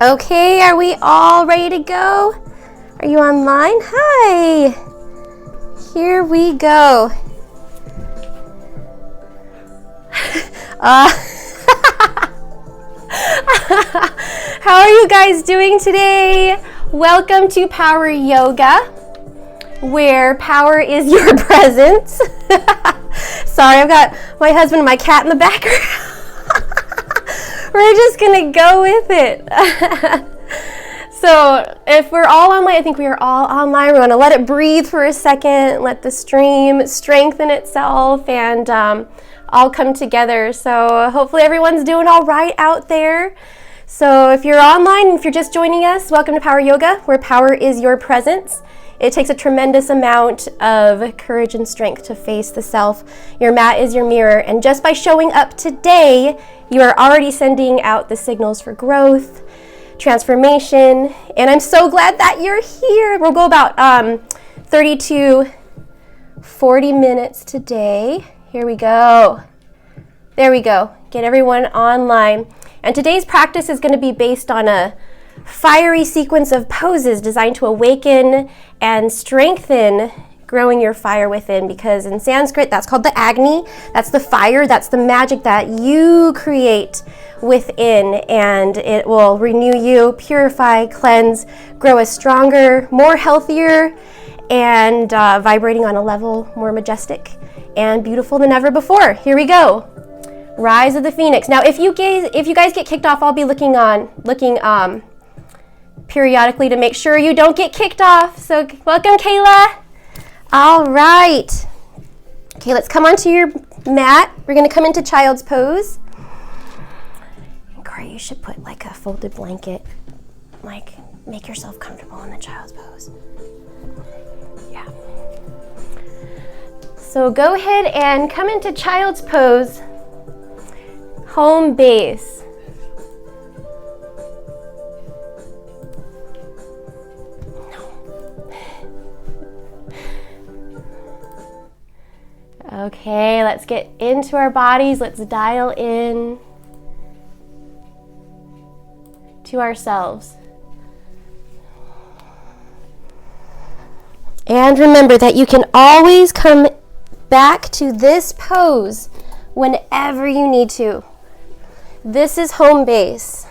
Okay, are we all ready to go? Are you online? Hi. Here we go. How are you guys doing today? Welcome to Power Yoga, where power is your presence. Sorry, I've got my husband and my cat in the background. We're just gonna go with it. So if we're all online, I think we are all online. We're gonna let it breathe for a second, let the stream strengthen itself, and all come together. So hopefully everyone's doing all right out there. So if you're online, if you're just joining us, welcome to Power Yoga, where power is your presence. It takes a tremendous amount of courage and strength to face the self. Your mat is your mirror, and just by showing up today, you are already sending out the signals for growth, transformation, and I'm so glad that you're here. We'll go about 30 to 40 minutes today. Here we go. There we go. Get everyone online. And today's practice is going to be based on a fiery sequence of poses designed to awaken and strengthen growing your fire within, because in Sanskrit that's called the agni. That's the fire, that's the magic that you create within, and it will renew you, purify, cleanse, grow us stronger, more healthier, and vibrating on a level more majestic and beautiful than ever before. Here we go. Rise of the Phoenix. Now if you guys get kicked off, I'll be looking periodically to make sure you don't get kicked off. So welcome, Kayla. All right. Okay, let's come onto your mat. We're going to come into child's pose. Corey, you should put like a folded blanket, like make yourself comfortable in the child's pose. Yeah. So go ahead and come into child's pose, home base. Okay, let's get into our bodies. Let's dial in to ourselves. And remember that you can always come back to this pose whenever you need to. This is home base.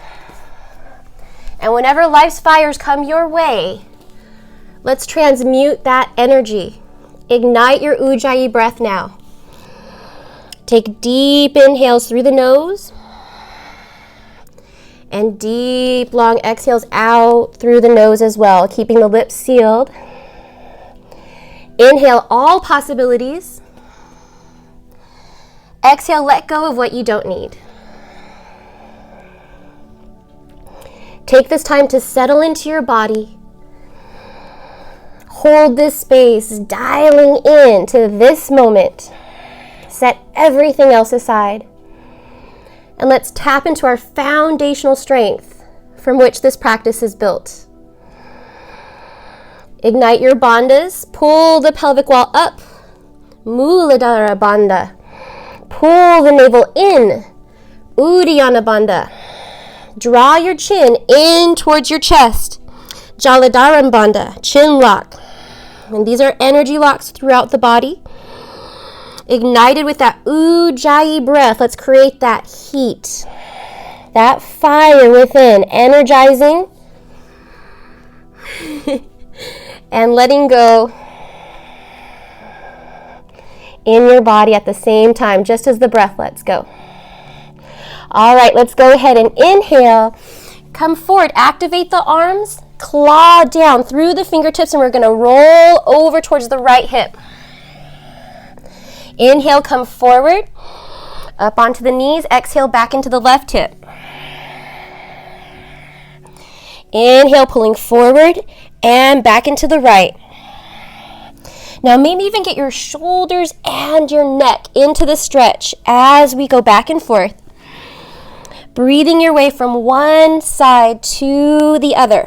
And whenever life's fires come your way, let's transmute that energy. Ignite your ujjayi breath now. Take deep inhales through the nose and deep, long exhales out through the nose as well, keeping the lips sealed. Inhale all possibilities. Exhale, let go of what you don't need. Take this time to settle into your body. Hold this space, dialing in to this moment. Set everything else aside. And let's tap into our foundational strength from which this practice is built. Ignite your bandhas. Pull the pelvic wall up. Muladhara bandha. Pull the navel in. Uddiyana bandha. Draw your chin in towards your chest. Jaladharam bandha. Chin lock. And these are energy locks throughout the body. Ignited with that ujjayi breath, let's create that heat, that fire within, energizing and letting go in your body at the same time, just as the breath lets go. All right, let's go ahead and inhale. Come forward, activate the arms. Claw down through the fingertips, and we're going to roll over towards the right hip. Inhale, come forward, up onto the knees. Exhale, back into the left hip. Inhale, pulling forward and back into the right. Now maybe even get your shoulders and your neck into the stretch as we go back and forth. Breathing your way from one side to the other.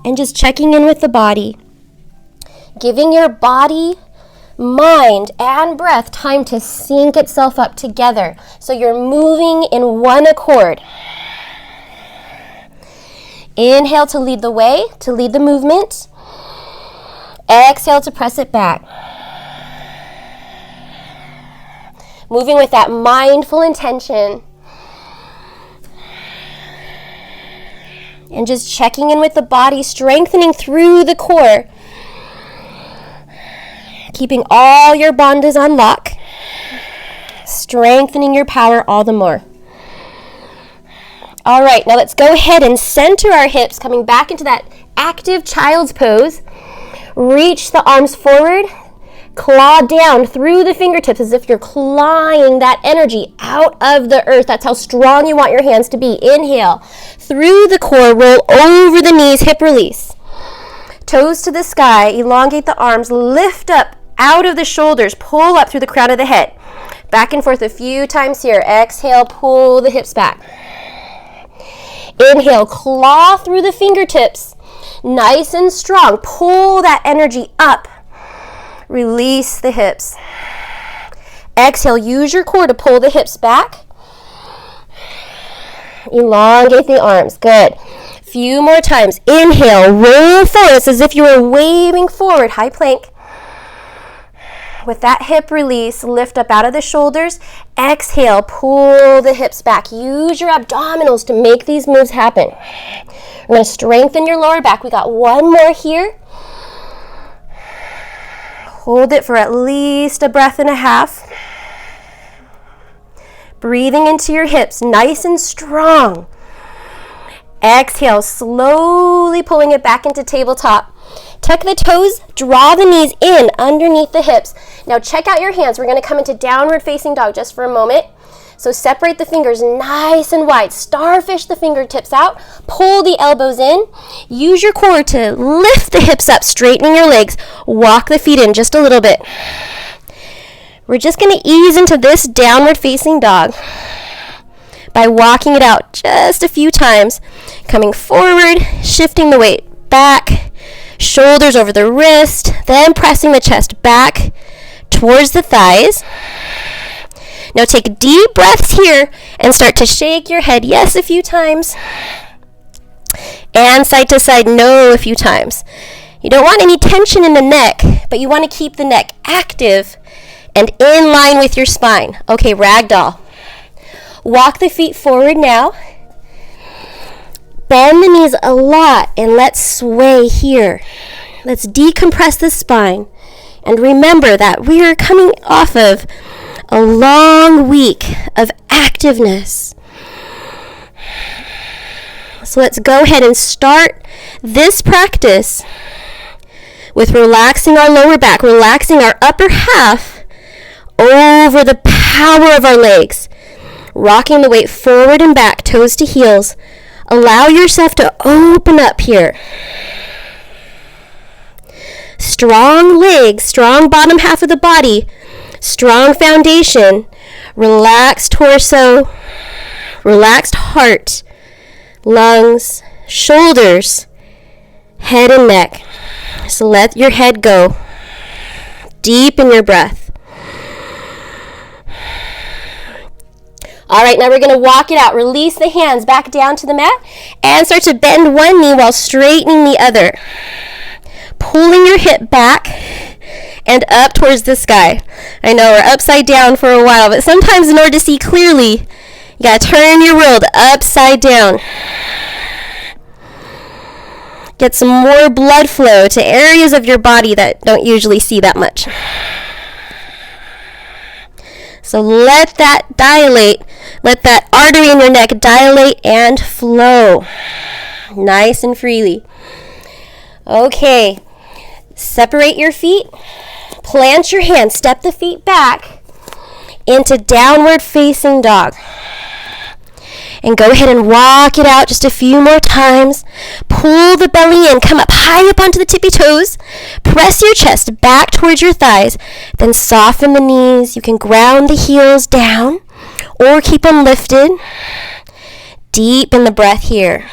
And just checking in with the body. Giving your body mind and breath time to sync itself up together. So you're moving in one accord. Inhale to lead the way, to lead the movement. Exhale to press it back. Moving with that mindful intention. And just checking in with the body, strengthening through the core. Keeping all your bandhas on lock. Strengthening your power all the more. All right, now let's go ahead and center our hips, coming back into that active child's pose. Reach the arms forward. Claw down through the fingertips as if you're clawing that energy out of the earth. That's how strong you want your hands to be. Inhale. Through the core, roll over the knees, hip release. Toes to the sky, elongate the arms, lift up out of the shoulders, pull up through the crown of the head. Back and forth a few times here. Exhale, pull the hips back. Inhale, claw through the fingertips. Nice and strong. Pull that energy up. Release the hips. Exhale, use your core to pull the hips back. Elongate the arms. Good. Few more times. Inhale, roll forward. It's as if you were waving forward. High plank. With that hip release, lift up out of the shoulders. Exhale, pull the hips back. Use your abdominals to make these moves happen. We're going to strengthen your lower back. We got one more here. Hold it for at least a breath and a half. Breathing into your hips, nice and strong. Exhale, slowly pulling it back into tabletop. Tuck the toes, draw the knees in underneath the hips. Now check out your hands. We're going to come into downward facing dog just for a moment. So separate the fingers nice and wide. Starfish the fingertips out. Pull the elbows in. Use your core to lift the hips up, straightening your legs. Walk the feet in just a little bit. We're just going to ease into this downward facing dog by walking it out just a few times. Coming forward, shifting the weight back. Shoulders over the wrist, then pressing the chest back towards the thighs. Now take deep breaths here and start to shake your head yes a few times. And side to side no a few times. You don't want any tension in the neck, but you want to keep the neck active and in line with your spine. Okay, ragdoll. Walk the feet forward now. Bend the knees a lot and let's sway here. Let's decompress the spine. And remember that we are coming off of a long week of activeness. So let's go ahead and start this practice with relaxing our lower back, relaxing our upper half over the power of our legs. Rocking the weight forward and back, toes to heels. Allow yourself to open up here. Strong legs, strong bottom half of the body, strong foundation, relaxed torso, relaxed heart, lungs, shoulders, head and neck. So let your head go. Deepen your breath. All right, now we're going to walk it out. Release the hands back down to the mat and start to bend one knee while straightening the other. Pulling your hip back and up towards the sky. I know we're upside down for a while, but sometimes in order to see clearly, you got to turn your world upside down. Get some more blood flow to areas of your body that don't usually see that much. So let that dilate, let that artery in your neck dilate and flow nice and freely. Okay, separate your feet, plant your hands, step the feet back into downward facing dog. And go ahead and walk it out just a few more times. Pull the belly in, come up high up onto the tippy toes. Press your chest back towards your thighs. Then soften the knees. You can ground the heels down or keep them lifted. Deepen the breath here.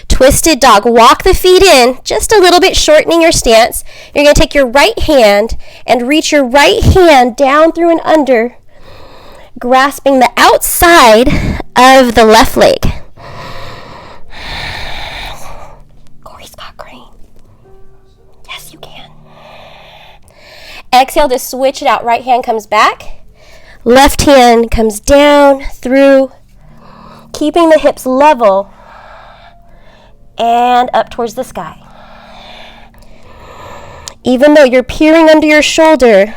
Twisted dog. Walk the feet in, just a little bit, shortening your stance. You're going to take your right hand and reach your right hand down through and under, grasping the outside of the left leg. Corey's got green. Yes, you can. Exhale to switch it out. Right hand comes back. Left hand comes down through, keeping the hips level and up towards the sky. Even though you're peering under your shoulder,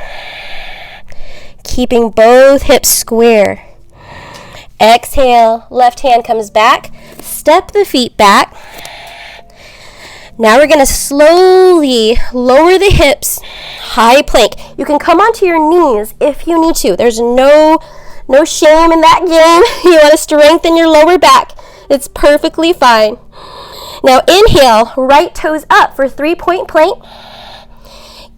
keeping both hips square. Exhale, left hand comes back. Step the feet back. Now we're going to slowly lower the hips, high plank. You can come onto your knees if you need to. There's no shame in that game. You want to strengthen your lower back. It's perfectly fine. Now inhale, right toes up for 3-point plank.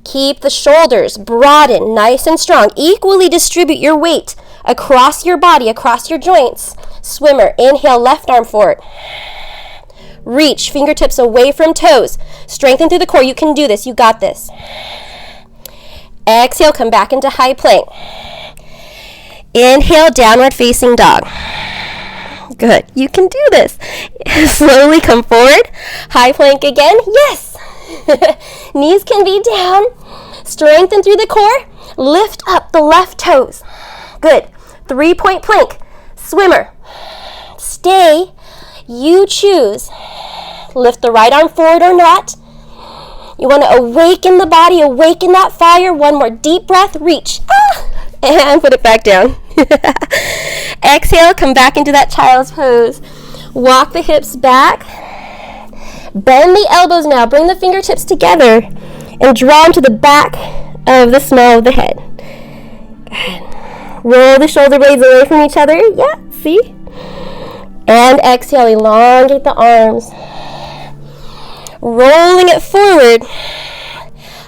Keep the shoulders broaden, nice and strong. Equally distribute your weight across your body, across your joints. Swimmer, inhale, left arm forward. Reach, fingertips away from toes. Strengthen through the core. You can do this. You got this. Exhale, come back into high plank. Inhale, downward facing dog. Good. You can do this. Slowly come forward. High plank again. Yes. Knees can be down. Strengthen through the core. Lift up the left toes. Good. 3-point plank. Swimmer. Stay. You choose. Lift the right arm forward or not. You want to awaken the body, awaken that fire. One more deep breath, reach. And put it back down. Exhale, come back into that child's pose. Walk the hips back. Bend the elbows now. Bring the fingertips together and draw them to the back of the small of the head. Good. Roll the shoulder blades away from each other. Yeah, see? And exhale, elongate the arms. Rolling it forward.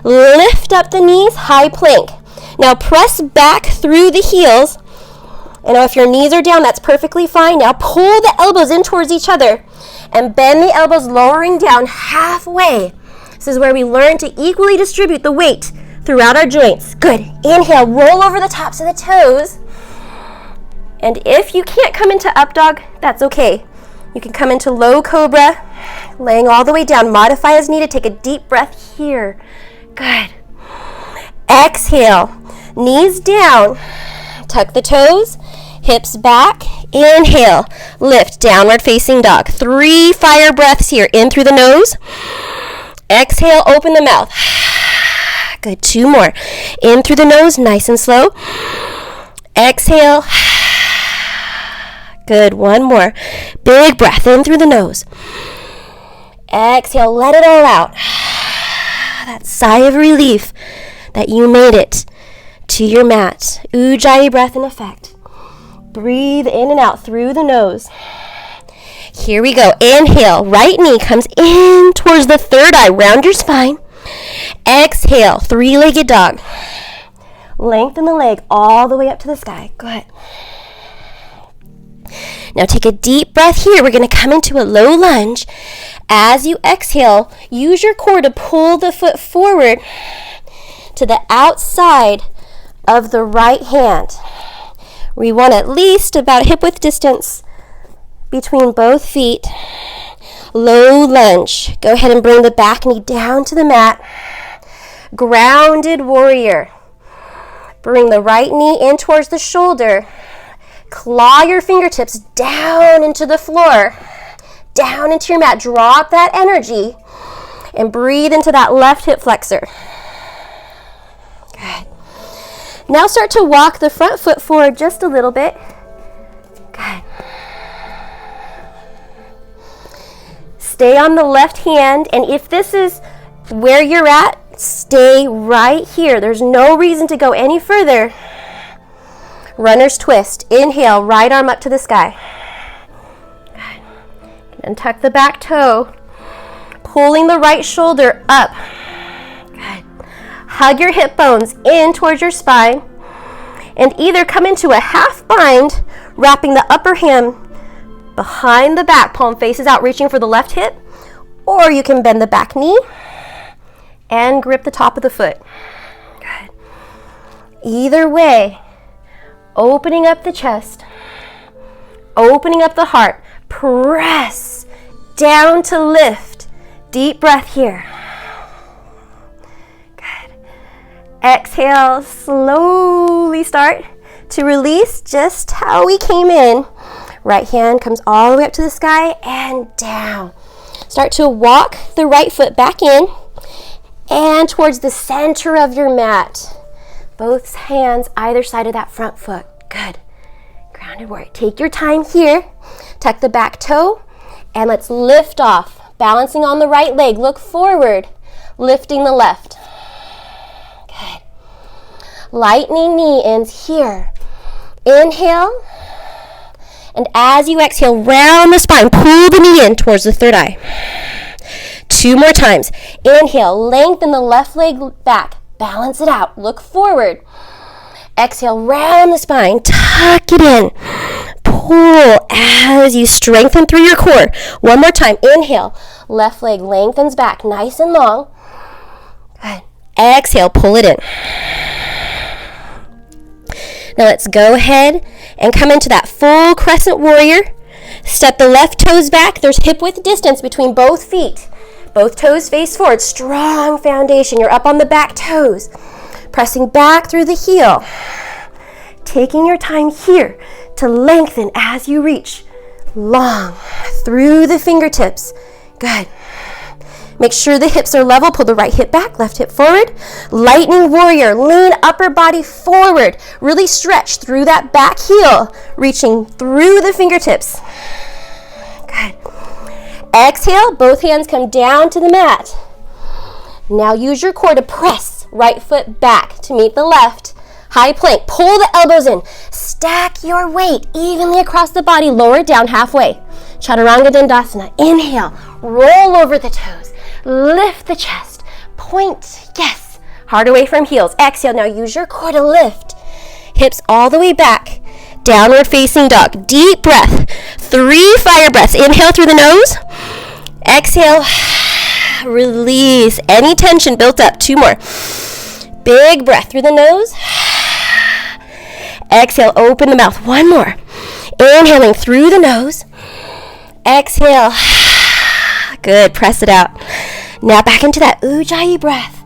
Lift up the knees, high plank. Now press back through the heels. And now if your knees are down, that's perfectly fine. Now pull the elbows in towards each other and bend the elbows, lowering down halfway. This is where we learn to equally distribute the weight throughout our joints. Good. Inhale, roll over the tops of the toes. And if you can't come into up dog, that's okay. You can come into low cobra, laying all the way down. Modify as needed. Take a deep breath here. Good. Exhale, knees down. Tuck the toes, hips back. Inhale, lift, downward facing dog. 3 fire breaths here. In through the nose. Exhale, open the mouth. Good. 2 more. In through the nose, nice and slow. Exhale. Good. 1 more. Big breath in through the nose. Exhale. Let it all out. That sigh of relief that you made it to your mat. Ujjayi breath in effect. Breathe in and out through the nose. Here we go. Inhale. Right knee comes in towards the third eye. Round your spine. Exhale. 3-legged dog. Lengthen the leg all the way up to the sky. Go ahead. Now take a deep breath here. We're going to come into a low lunge. As you exhale, use your core to pull the foot forward to the outside of the right hand. We want at least about hip width distance between both feet. Low lunge. Go ahead and bring the back knee down to the mat. Grounded warrior. Bring the right knee in towards the shoulder. Claw your fingertips down into the floor, down into your mat. Drop that energy and breathe into that left hip flexor. Good. Now start to walk the front foot forward just a little bit. Good. Stay on the left hand, and if this is where you're at, stay right here. There's no reason to go any further. Runner's twist. Inhale, right arm up to the sky. Good. And tuck the back toe. Pulling the right shoulder up. Good. Hug your hip bones in towards your spine. And either come into a half bind, wrapping the upper hand behind the back, palm faces out, reaching for the left hip, or you can bend the back knee and grip the top of the foot. Good. Either way, opening up the chest, opening up the heart, press down to lift. Deep breath here. Good. Exhale, slowly start to release just how we came in. Right hand comes all the way up to the sky and down. Start to walk the right foot back in and towards the center of your mat. Both hands either side of that front foot. Good. Grounded warrior. Take your time here. Tuck the back toe and let's lift off. Balancing on the right leg. Look forward. Lifting the left. Good. Lightning knee ends here. Inhale. And as you exhale, round the spine. Pull the knee in towards the third eye. 2 more times. Inhale. Lengthen the left leg back. Balance it out. Look forward. Exhale, round the spine. Tuck it in. Pull as you strengthen through your core. 1 more time. Inhale. Left leg lengthens back. Nice and long. Good. Exhale. Pull it in. Now let's go ahead and come into that full crescent warrior. Step the left toes back. There's hip width distance between both feet. Both toes face forward. Strong foundation. You're up on the back toes. Pressing back through the heel. Taking your time here to lengthen as you reach. Long through the fingertips. Good. Make sure the hips are level. Pull the right hip back, left hip forward. Lightning warrior. Lean upper body forward. Really stretch through that back heel. Reaching through the fingertips. Good. Exhale. Both hands come down to the mat. Now use your core to press right foot back to meet the left. High plank. Pull the elbows in. Stack your weight evenly across the body. Lower it down halfway. Chaturanga Dandasana. Inhale. Roll over the toes. Lift the chest. Point. Yes. Heart away from heels. Exhale. Now use your core to lift. Hips all the way back. Downward facing dog. Deep breath. 3 fire breaths. Inhale through the nose. Exhale. Release any tension built up. 2 more. Big breath through the nose. Exhale, open the mouth. 1 more. Inhaling through the nose. Exhale. Good, press it out. Now back into that Ujjayi breath.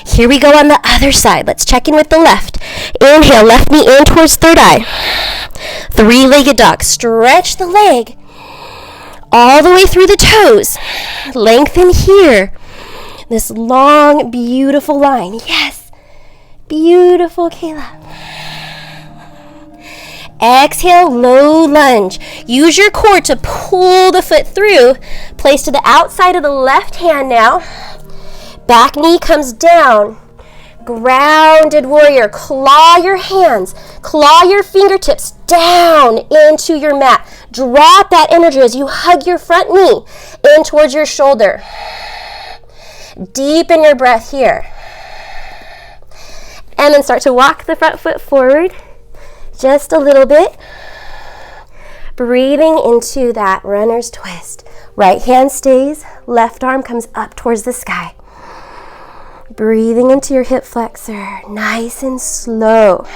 Here we go on the other side. Let's check in with the left. Inhale, left knee in towards third eye. 3-legged dog. Stretch the leg all the way through the toes. Lengthen here. This long, beautiful line. Yes. Beautiful, Kayla. Exhale, low lunge. Use your core to pull the foot through. Place to the outside of the left hand now. Back knee comes down. Grounded warrior. Claw your hands. Claw your fingertips down into your mat. Drop that energy as you hug your front knee in towards your shoulder. Deepen your breath here. And then start to walk the front foot forward just a little bit. Breathing into that runner's twist. Right hand stays, left arm comes up towards the sky. Breathing into your hip flexor, nice and slow.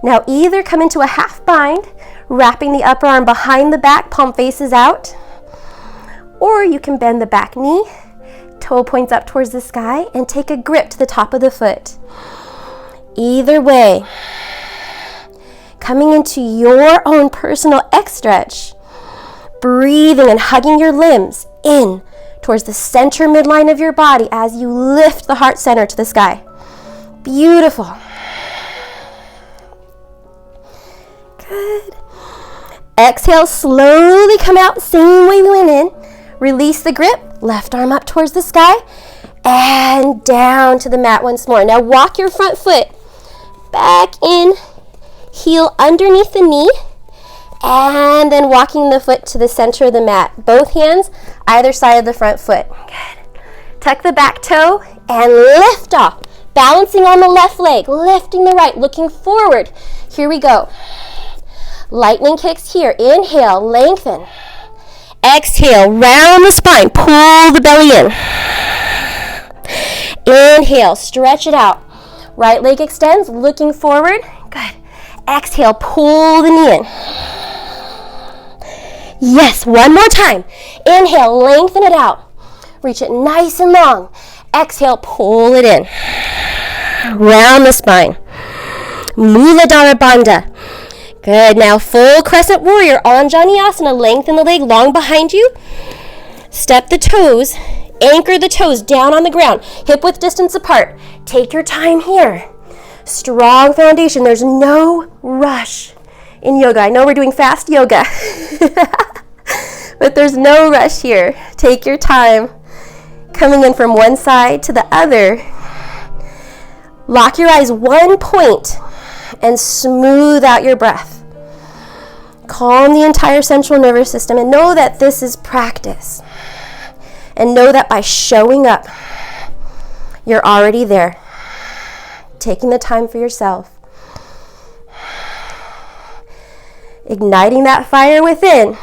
Now either come into a half bind, wrapping the upper arm behind the back, palm faces out, or you can bend the back knee, toe points up towards the sky, and take a grip to the top of the foot. Either way, coming into your own personal X stretch, breathing and hugging your limbs in towards the center midline of your body as you lift the heart center to the sky. Beautiful. Good. Exhale, slowly come out, same way we went in. Release the grip, left arm up towards the sky, and down to the mat once more. Now walk your front foot back in, heel underneath the knee, and then walking the foot to the center of the mat. Both hands either side of the front foot. Good. Tuck the back toe and lift off. Balancing on the left leg, lifting the right, looking forward. Here we go. Lightning kicks here. Inhale, lengthen. Exhale, round the spine. Pull the belly in. Inhale, stretch it out. Right leg extends, looking forward. Good. Exhale, pull the knee in. Yes, one more time. Inhale, lengthen it out. Reach it nice and long. Exhale, pull it in. Round the spine. Muladhara Bandha. Good. Now full crescent warrior. Anjaneyasana. Lengthen the leg long behind you. Step the toes. Anchor the toes down on the ground. Hip width distance apart. Take your time here. Strong foundation. There's no rush in yoga. I know we're doing fast yoga. But there's no rush here. Take your time. Coming in from one side to the other. Lock your eyes one point and smooth out your breath. Calm the entire central nervous system and know that this is practice. And know that by showing up, you're already there. Taking the time for yourself. Igniting that fire within.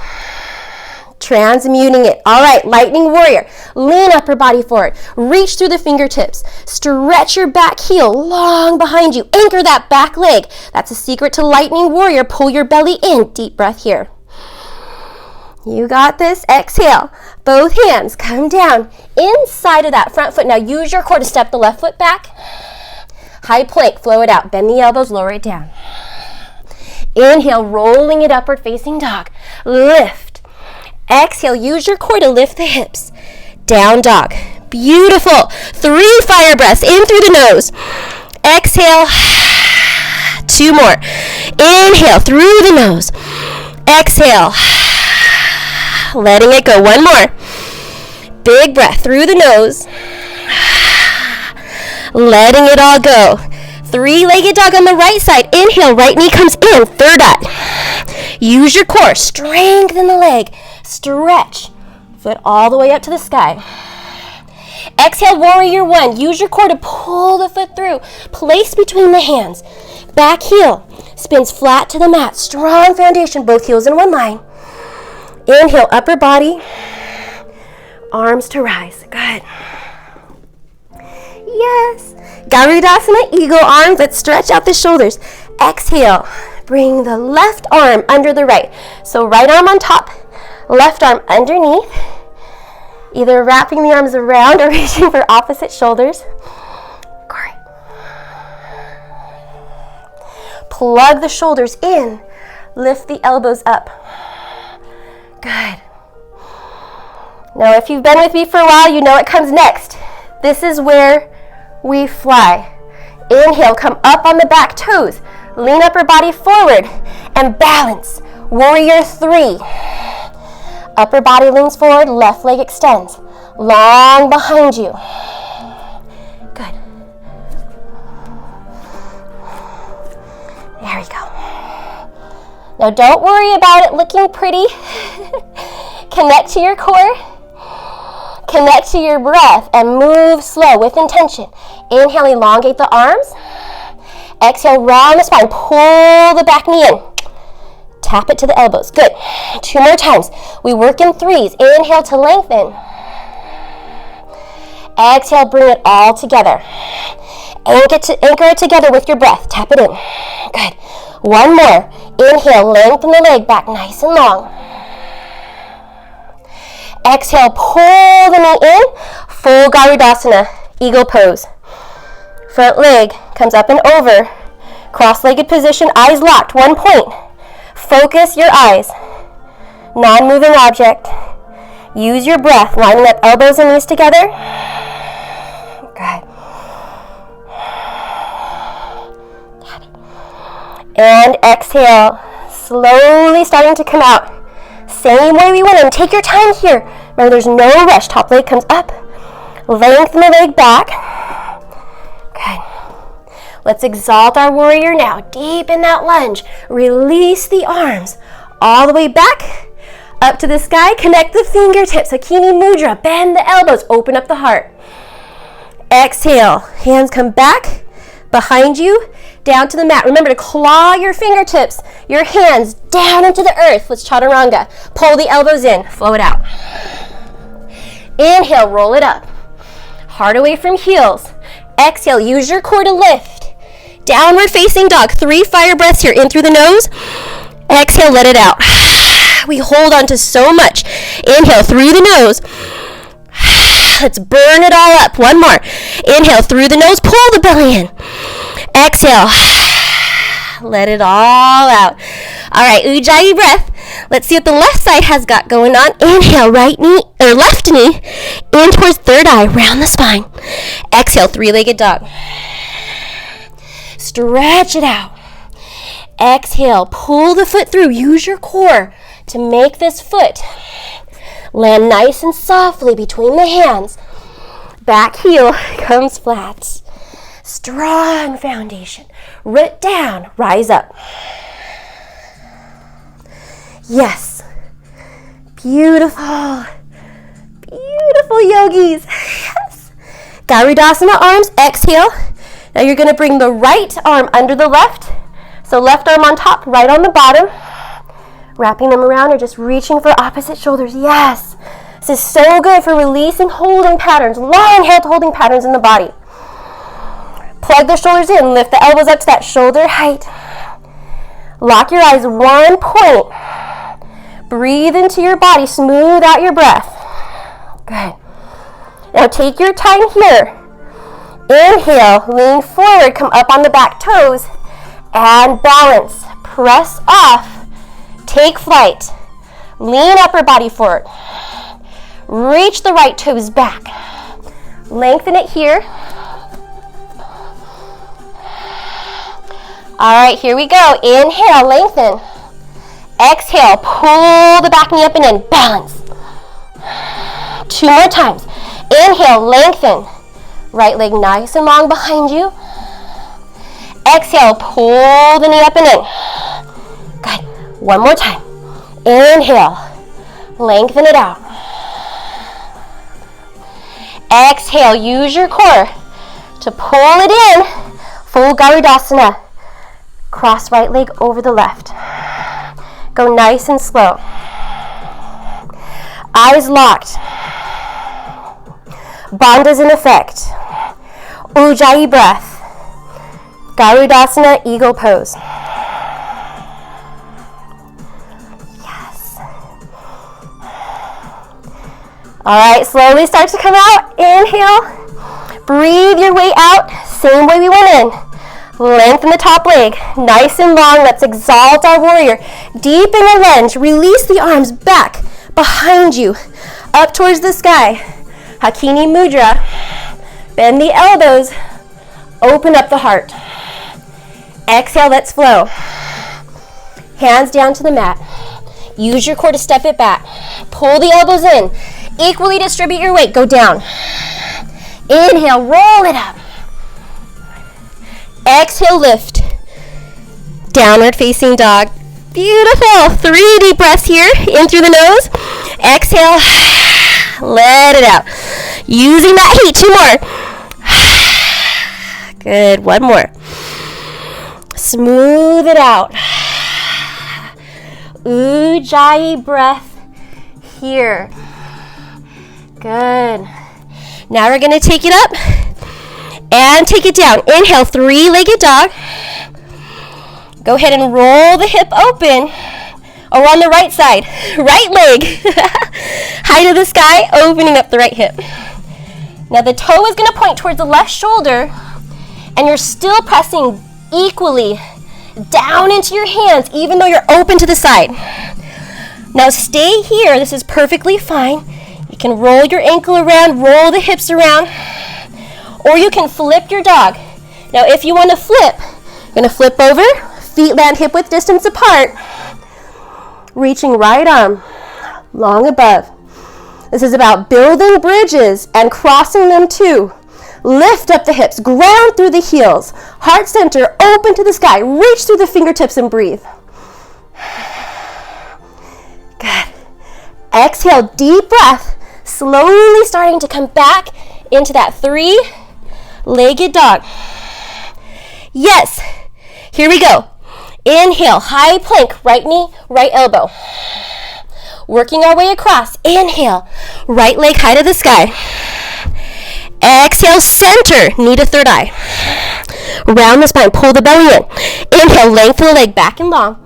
Transmuting it. All right, lightning warrior. Lean upper body forward. Reach through the fingertips. Stretch your back heel long behind you. Anchor that back leg. That's a secret to lightning warrior. Pull your belly in. Deep breath here. You got this. Exhale. Both hands come down inside of that front foot. Now use your core to step the left foot back. High plank. Flow it out. Bend the elbows. Lower it down. Inhale. Rolling it upward facing dog. Lift. Exhale. Use your core to lift the hips. Down dog. Beautiful. 3 fire breaths. In through the nose. Exhale. 2 more. Inhale through the nose. Exhale. Letting it go. 1 more. Big breath through the nose. Letting it all go. 3-legged dog on the right side. Inhale, right knee comes in. Third eye. Use your core. Strengthen the leg. Stretch. Foot all the way up to the sky. Exhale, warrior 1. Use your core to pull the foot through. Place between the hands. Back heel spins flat to the mat. Strong foundation. Both heels in one line. Inhale, upper body. Arms to rise. Good. Yes. Garudasana, eagle arms. Let's stretch out the shoulders. Exhale. Bring the left arm under the right. So right arm on top, left arm underneath. Either wrapping the arms around or reaching for opposite shoulders. Great. Plug the shoulders in. Lift the elbows up. Good. Now if you've been with me for a while, you know what comes next. This is where we fly. Inhale, come up on the back toes. Lean upper body forward and balance. Warrior 3. Upper body leans forward, left leg extends. Long behind you. Good. There we go. Now don't worry about it looking pretty. Connect to your core. Connect to your breath and move slow with intention. Inhale, elongate the arms. Exhale, round the spine. Pull the back knee in. Tap it to the elbows. Good. 2 more times. We work in 3s. Inhale to lengthen. Exhale, bring it all together. Anchor it together with your breath. Tap it in. Good. 1 more. Inhale, lengthen the leg back nice and long. Exhale, pull the knee in. Full Garudasana, eagle pose. Front leg comes up and over. Cross-legged position, eyes locked, 1 point. Focus your eyes. Non-moving object. Use your breath, lining up elbows and knees together. Good. And exhale, slowly starting to come out. Same way we went in. Take your time here. Remember, there's no rush. Top leg comes up. Lengthen the leg back. Good. Let's exalt our warrior now. Deep in that lunge. Release the arms all the way back up to the sky. Connect the fingertips. Hakini Mudra. Bend the elbows. Open up the heart. Exhale. Hands come back behind you, down to the mat. Remember to claw your fingertips, your hands down into the earth. Let's chaturanga. Pull the elbows in, flow it out. Inhale, roll it up. Heart away from heels. Exhale, use your core to lift. Downward facing dog. 3 fire breaths here. In through the nose. Exhale, let it out. We hold on to so much. Inhale through the nose. Let's burn it all up. One more. Inhale through the nose. Pull the belly in. Exhale. Let it all out. All right, Ujjayi breath. Let's see what the left side has got going on. Inhale, right knee or left knee in towards third eye, round the spine. Exhale, 3-legged dog. Stretch it out. Exhale, pull the foot through. Use your core to make this foot land nice and softly between the hands. Back heel comes flat. Strong foundation. Root down, rise up. Yes. Beautiful. Beautiful yogis. Yes. Garudasana arms, exhale. Now you're going to bring the right arm under the left. So left arm on top, right on the bottom. Wrapping them around or just reaching for opposite shoulders. Yes. This is so good for releasing holding patterns, long-held holding patterns in the body. Plug the shoulders in. Lift the elbows up to that shoulder height. Lock your eyes, 1 point. Breathe into your body. Smooth out your breath. Good. Now take your time here. Inhale, lean forward, come up on the back toes, and balance. Press off. Take flight. Lean upper body forward. Reach the right toes back. Lengthen it here. All right, here we go. Inhale, lengthen. Exhale, pull the back knee up and in. Balance. 2 more times. Inhale, lengthen. Right leg nice and long behind you. Exhale, pull the knee up and in. Good. 1 more time. Inhale, lengthen it out. Exhale, use your core to pull it in. Full Garudasana. Cross right leg over the left. Go nice and slow. Eyes locked. Bandha's in effect. Ujjayi breath. Garudasana, eagle pose. Yes. All right, slowly start to come out. Inhale. Breathe your way out. Same way we went in. Lengthen the top leg, nice and long. Let's exalt our warrior. Deepen your lunge. Release the arms back behind you, up towards the sky. Hakini mudra. Bend the elbows. Open up the heart. Exhale, let's flow. Hands down to the mat. Use your core to step it back. Pull the elbows in. Equally distribute your weight. Go down. Inhale, roll it up. Exhale, lift. Downward facing dog. Beautiful. 3 deep breaths here. In through the nose. Exhale. Let it out. Using that heat. 2 more. Good. 1 more. Smooth it out. Ujjayi breath here. Good. Now we're going to take it up and take it down. Inhale, 3-legged dog. Go ahead and roll the hip open. Or on the right side. Right leg. High to the sky, opening up the right hip. Now the toe is going to point towards the left shoulder, and you're still pressing equally down into your hands, even though you're open to the side. Now stay here. This is perfectly fine. You can roll your ankle around, roll the hips around, or you can flip your dog. Now if you want to flip, you're going to flip over, feet land hip width distance apart, reaching right arm long above. This is about building bridges and crossing them too. Lift up the hips, ground through the heels, heart center open to the sky, reach through the fingertips and breathe. Good. Exhale, deep breath, slowly starting to come back into that 3-legged dog. Yes. Here we go. Inhale, high plank, right knee, right elbow. Working our way across. Inhale, right leg high to the sky. Exhale, center, knee to third eye. Round the spine, pull the belly in. Inhale, lengthen the leg back and long.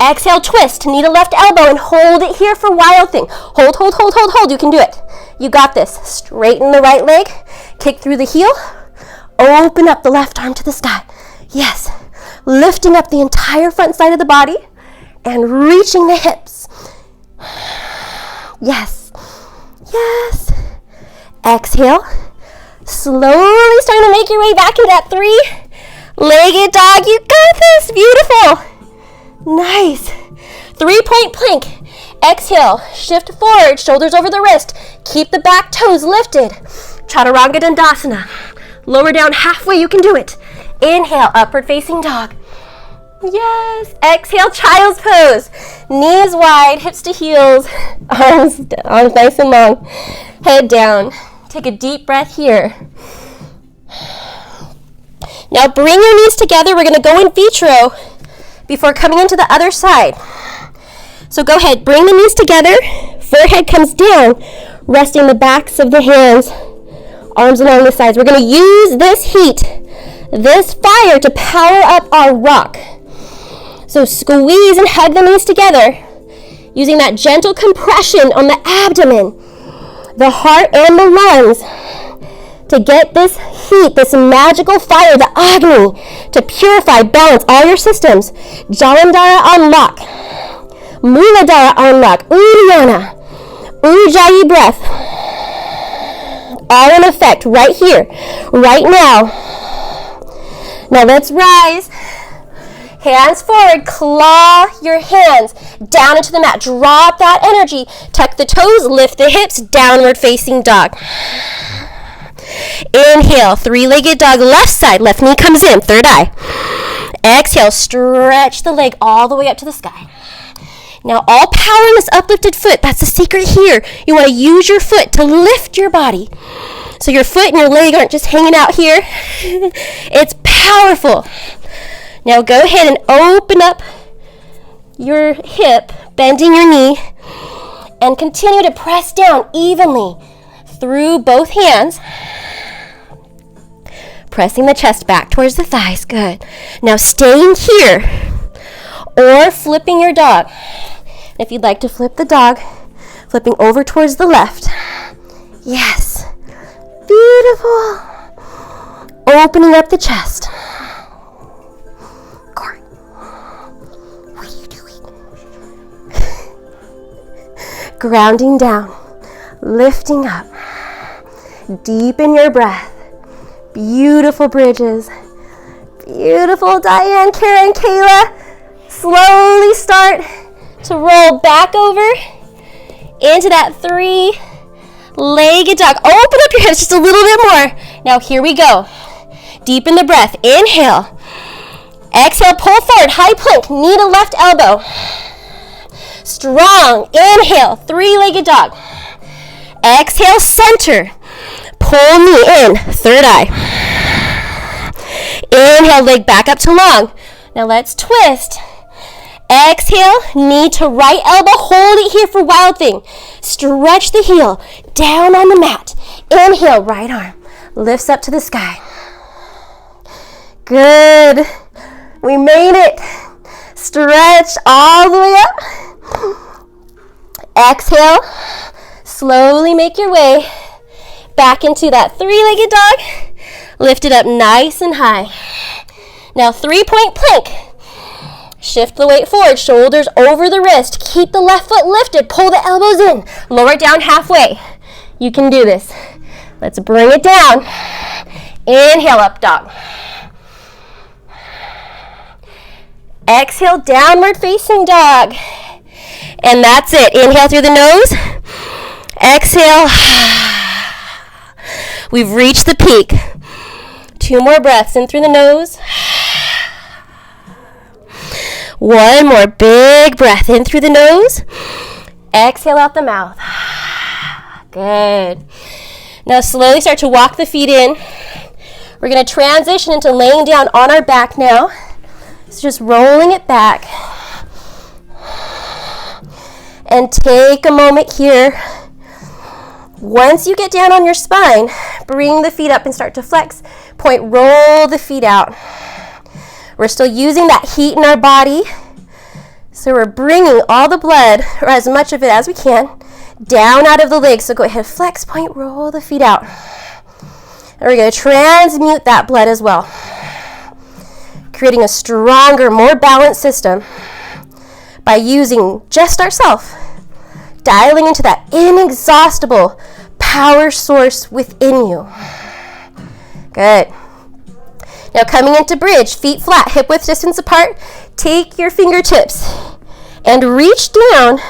Exhale, twist, knee to left elbow, and hold it here for wild thing. Hold, hold, hold, hold, hold. You can do it. You got this. Straighten the right leg, kick through the heel, open up the left arm to the sky. Yes. Lifting up the entire front side of the body and reaching the hips. Yes. Yes. Exhale. Slowly starting to make your way back into that three-legged dog. You got this. Beautiful. Nice. 3-point plank. Exhale. Shift forward. Shoulders over the wrist. Keep the back toes lifted. Chaturanga Dandasana. Lower down halfway. You can do it. Inhale, upward facing dog. Yes. Exhale, child's pose. Knees wide, hips to heels, arms nice and long. Head down. Take a deep breath here. Now bring your knees together. We're going to go in vitro before coming into the other side. So go ahead, bring the knees together. Forehead comes down, resting the backs of the hands, arms along the sides. We're going to use this heat, this fire, to power up our rock. So squeeze and hug the knees together, using that gentle compression on the abdomen, the heart, and the lungs to get this heat, this magical fire, the agni, to purify, balance all your systems. Jalandhara unlock, Muladhara unlock, Uddiyana, Ujjayi breath, all in effect right here, right now. Now let's rise. Hands forward, claw your hands down into the mat. Drop that energy. Tuck the toes, lift the hips, downward facing dog. Inhale, three-legged dog, left side, left knee comes in, third eye. Exhale, stretch the leg all the way up to the sky. Now all power in this uplifted foot. That's the secret here. You want to use your foot to lift your body. So your foot and your leg aren't just hanging out here. It's powerful. Now go ahead and open up your hip, bending your knee, and continue to press down evenly through both hands, pressing the chest back towards the thighs. Good. Now staying here or flipping your dog. If you'd like to flip the dog, flipping over towards the left. Yes. Beautiful. Opening up the chest. Corey, what are you doing? Grounding down, lifting up. Deepen your breath. Beautiful bridges. Beautiful, Diane, Kara, and Kayla. Slowly start to roll back over into that three-legged dog. Open up your hips just a little bit more. Now here we go. Deepen the breath. Inhale. Exhale, pull forward. High plank. Knee to left elbow. Strong. Inhale. Three-legged dog. Exhale, center. Pull knee in. Third eye. Inhale, leg back up to long. Now let's twist. Exhale, knee to right elbow. Hold it here for wild thing. Stretch the heel down on the mat. Inhale, right arm lifts up to the sky. Good. We made it. Stretch all the way up. Exhale. Slowly make your way back into that three-legged dog. Lift it up nice and high. Now 3-point plank. Shift the weight forward, shoulders over the wrist. Keep the left foot lifted. Pull the elbows in. Lower it down halfway. You can do this. Let's bring it down. Inhale, up dog. Exhale, downward facing dog. And that's it. Inhale through the nose. Exhale. We've reached the peak. 2 more breaths in through the nose. 1 more big breath in through the nose. Exhale out the mouth. Good. Now slowly start to walk the feet in. We're going to transition into laying down on our back now. So just rolling it back. And take a moment here. Once you get down on your spine, bring the feet up and start to flex. Point, roll the feet out. We're still using that heat in our body. So we're bringing all the blood, or as much of it as we can, down out of the legs. So go ahead, flex, point, roll the feet out. And we're going to transmute that blood as well, creating a stronger, more balanced system by using just ourselves, dialing into that inexhaustible power source within you. Good. Now coming into bridge, feet flat, hip width distance apart. Take your fingertips and reach down,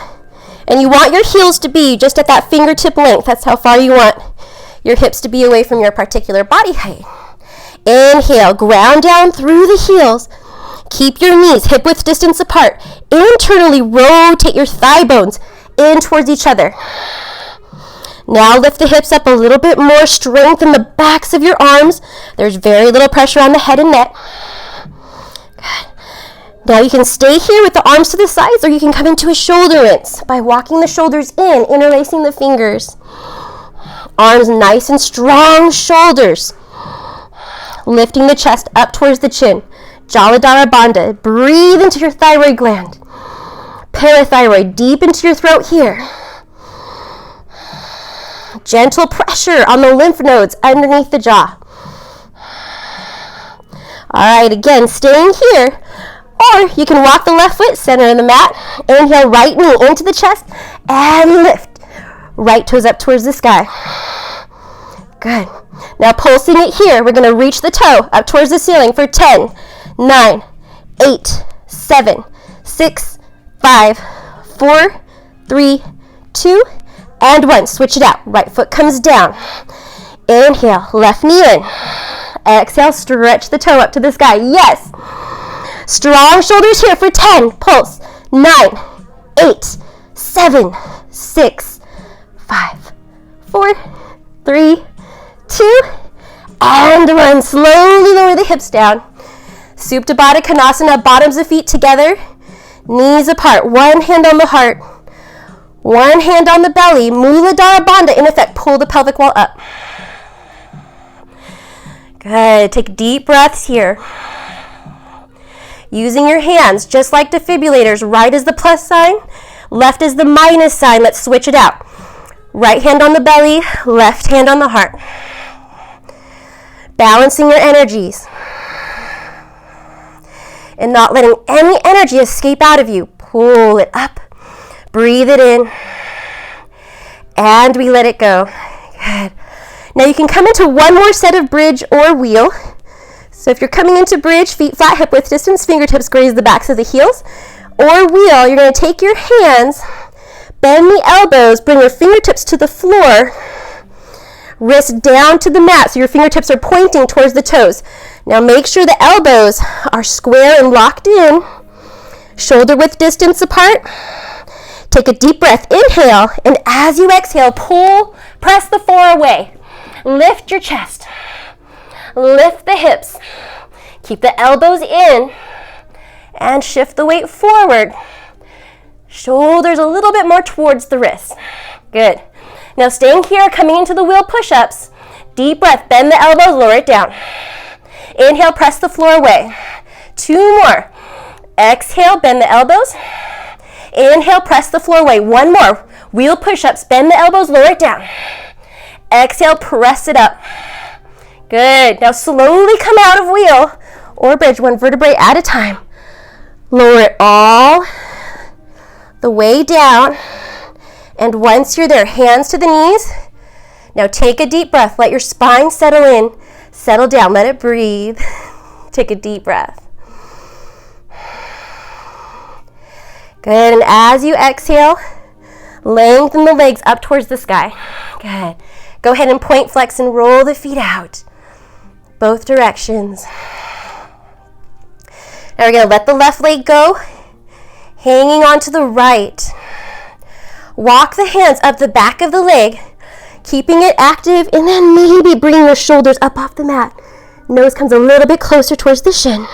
and you want your heels to be just at that fingertip length. That's how far you want your hips to be away from your particular body height. Inhale, ground down through the heels. Keep your knees hip width distance apart. Internally rotate your thigh bones in towards each other. Now lift the hips up a little bit more. Strengthen the backs of your arms. There's very little pressure on the head and neck. Good. Now you can stay here with the arms to the sides, or you can come into a shoulder rinse by walking the shoulders in, interlacing the fingers. Arms nice and strong, shoulders. Lifting the chest up towards the chin. Jaladhara Bandha. Breathe into your thyroid gland. Parathyroid deep into your throat here. Gentle pressure on the lymph nodes underneath the jaw. All right, again, staying here. Or you can walk the left foot center in the mat. Inhale, right knee into the chest and lift. Right toes up towards the sky. Good. Now pulsing it here, we're going to reach the toe up towards the ceiling for 10, 9, 8, 7, 6, 5, 4, 3, 2, and 1. Switch it out. Right foot comes down. Inhale, left knee in. Exhale, stretch the toe up to the sky. Yes. Strong shoulders here for 10. Pulse. 9, 8, 7, 6, 5, 4, 3, 2, and 1. Slowly lower the hips down. Supta Baddha Konasana, bottoms of feet together, knees apart. One hand on the heart, one hand on the belly. Muladhara Bandha, in effect, pull the pelvic wall up. Good. Take deep breaths here. Using your hands, just like defibrillators, right is the plus sign, left is the minus sign. Let's switch it out. Right hand on the belly, left hand on the heart. Balancing your energies. And not letting any energy escape out of you. Pull it up. Breathe it in. And we let it go. Good. Now you can come into one more set of bridge or wheel. So if you're coming into bridge, feet flat, hip width distance, fingertips graze the backs of the heels. Or wheel, you're going to take your hands, bend the elbows, bring your fingertips to the floor, wrist down to the mat so your fingertips are pointing towards the toes. Now make sure the elbows are square and locked in, shoulder width distance apart. Take a deep breath, inhale, and as you exhale, press the floor away. Lift your chest. Lift the hips. Keep the elbows in and shift the weight forward. Shoulders a little bit more towards the wrists. Good. Now staying here, coming into the wheel push-ups. Deep breath, bend the elbows, lower it down. Inhale, press the floor away. 2 more. Exhale, bend the elbows. Inhale, press the floor away. 1 more. Wheel push-ups, bend the elbows, lower it down. Exhale, press it up. Good. Now slowly come out of wheel or bridge, 1 vertebrae at a time. Lower it all the way down. And once you're there, hands to the knees. Now take a deep breath. Let your spine settle in. Settle down. Let it breathe. Take a deep breath. Good. And as you exhale, lengthen the legs up towards the sky. Good. Go ahead and point, flex, and roll the feet out. Both directions. Now we're going to let the left leg go, hanging onto the right. Walk the hands up the back of the leg, keeping it active, and then maybe bring your shoulders up off the mat. Nose comes a little bit closer towards the shin.